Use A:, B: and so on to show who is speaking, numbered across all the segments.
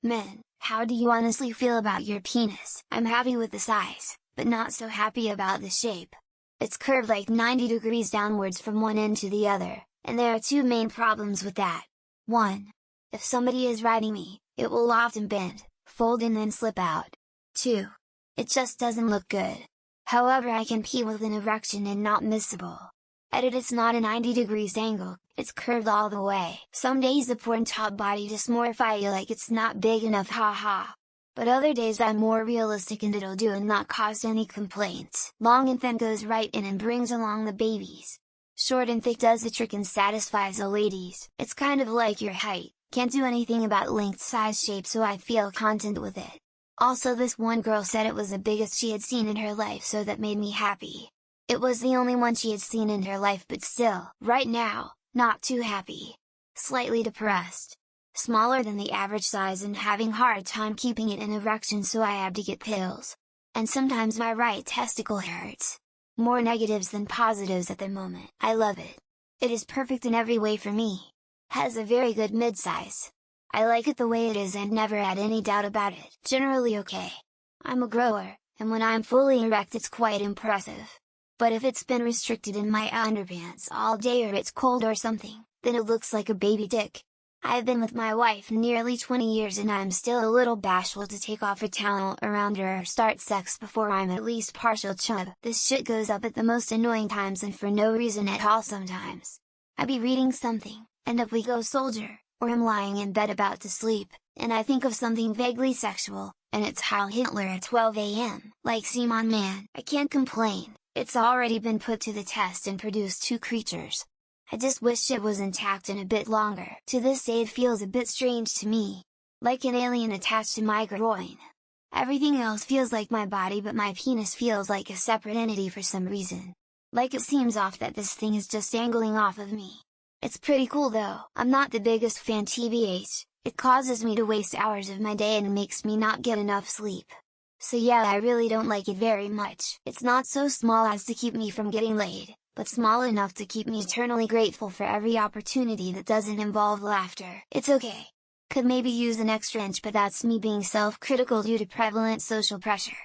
A: Men, how do you honestly feel about your penis? I'm happy with the size, but not so happy about the shape. It's curved like 90 degrees downwards from one end to the other, and there are two main problems with that. 1. If somebody is riding me, it will often bend, fold and then slip out. 2. It just doesn't look good. However, I can pee with an erection and not missable. Edit: it's not a 90 degrees angle, it's curved all the way. Some days the porn top body dysmorphia you like it's not big enough, haha. But other days I'm more realistic and it'll do and not cause any complaints. Long and thin goes right in and brings along the babies. Short and thick does the trick and satisfies the ladies. It's kind of like your height, can't do anything about length, size, shape, so I feel content with it. Also, this one girl said it was the biggest she had seen in her life, so that made me happy. It was the only one she had seen in her life, but still, right now, not too happy. Slightly depressed. Smaller than the average size and having hard time keeping it in erection, so I have to get pills. And sometimes my right testicle hurts. More negatives than positives at the moment. I love it. It is perfect in every way for me. Has a very good mid-size. I like it the way it is and never had any doubt about it. Generally okay. I'm a grower, and when I'm fully erect it's quite impressive. But if it's been restricted in my underpants all day or it's cold or something, then it looks like a baby dick. I've been with my wife nearly 20 years and I'm still a little bashful to take off a towel around her or start sex before I'm at least partial chub. This shit goes up at the most annoying times and for no reason at all sometimes. I be reading something, and up we go soldier, or I'm lying in bed about to sleep, and I think of something vaguely sexual, and it's Heil Hitler at 12 AM. Like, Simon, man, I can't complain. It's already been put to the test and produced two creatures. I just wish it was intact and a bit longer. To this day it feels a bit strange to me. Like an alien attached to my groin. Everything else feels like my body, but my penis feels like a separate entity for some reason. Like it seems off that this thing is just angling off of me. It's pretty cool though. I'm not the biggest fan tbh, it causes me to waste hours of my day and makes me not get enough sleep. So yeah, I really don't like it very much. It's not so small as to keep me from getting laid, but small enough to keep me eternally grateful for every opportunity that doesn't involve laughter. It's okay. Could maybe use an extra inch, but that's me being self-critical due to prevalent social pressure.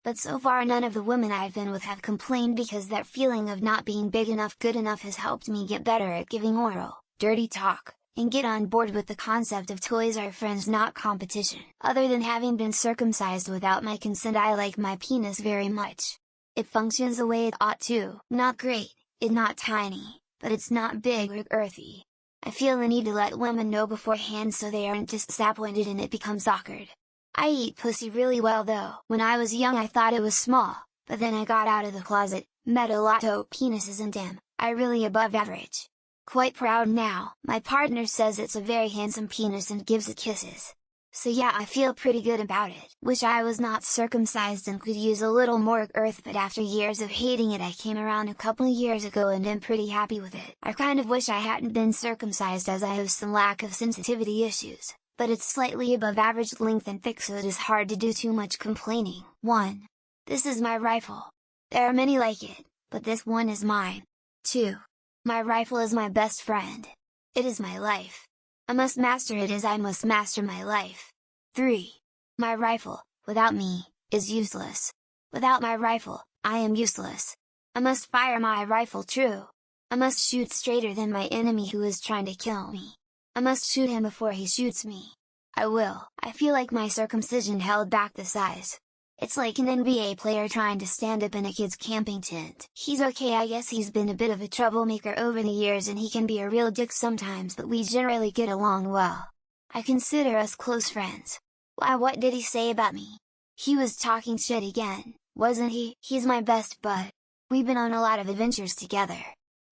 A: But so far none of the women I've been with have complained, because that feeling of not being big enough, good enough has helped me get better at giving oral, dirty talk, and get on board with the concept of toys are friends not competition. Other than having been circumcised without my consent, I like my penis very much. It functions the way it ought to. Not great, it's not tiny, but it's not big or earthy. I feel the need to let women know beforehand so they aren't disappointed and it becomes awkward. I eat pussy really well though. When I was young I thought it was small, but then I got out of the closet, met a lot of penises, and damn, I really above average. Quite proud now. My partner says it's a very handsome penis and gives it kisses. So yeah, I feel pretty good about it. Wish I was not circumcised and could use a little more earth, but after years of hating it I came around a couple of years ago and am pretty happy with it. I kind of wish I hadn't been circumcised, as I have some lack of sensitivity issues, but it's slightly above average length and thick, so it is hard to do too much complaining. 1. This is my rifle. There are many like it, but this one is mine. 2. My rifle is my best friend. It is my life. I must master it as I must master my life. 3. My rifle, without me, is useless. Without my rifle, I am useless. I must fire my rifle true. I must shoot straighter than my enemy who is trying to kill me. I must shoot him before he shoots me. I will. I feel like my circumcision held back the size. It's like an NBA player trying to stand up in a kid's camping tent. He's okay, I guess he's been a bit of a troublemaker over the years and he can be a real dick sometimes, but we generally get along well. I consider us close friends. Why, what did he say about me? He was talking shit again, wasn't he? He's my best bud. We've been on a lot of adventures together.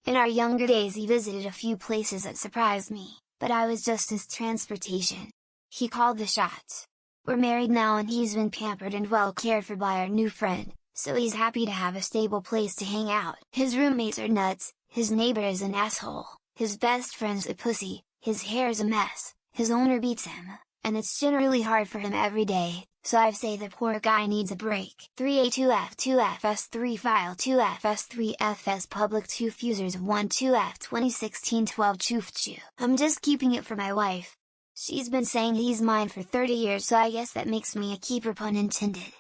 A: In our younger days he visited a few places that surprised me, but I was just his transportation. He called the shots. We're married now and he's been pampered and well cared for by our new friend, so he's happy to have a stable place to hang out. His roommates are nuts, his neighbor is an asshole, his best friend's a pussy, his hair's a mess, his owner beats him, and it's generally hard for him every day, so I say the poor guy needs a break. 3A2F 2FS3 file 2FS3FS public 2 fusers 1 2F 2016 12 choof chew. I'm just keeping it for my wife. She's been saying he's mine for 30 years, so I guess that makes me a keeper, pun intended.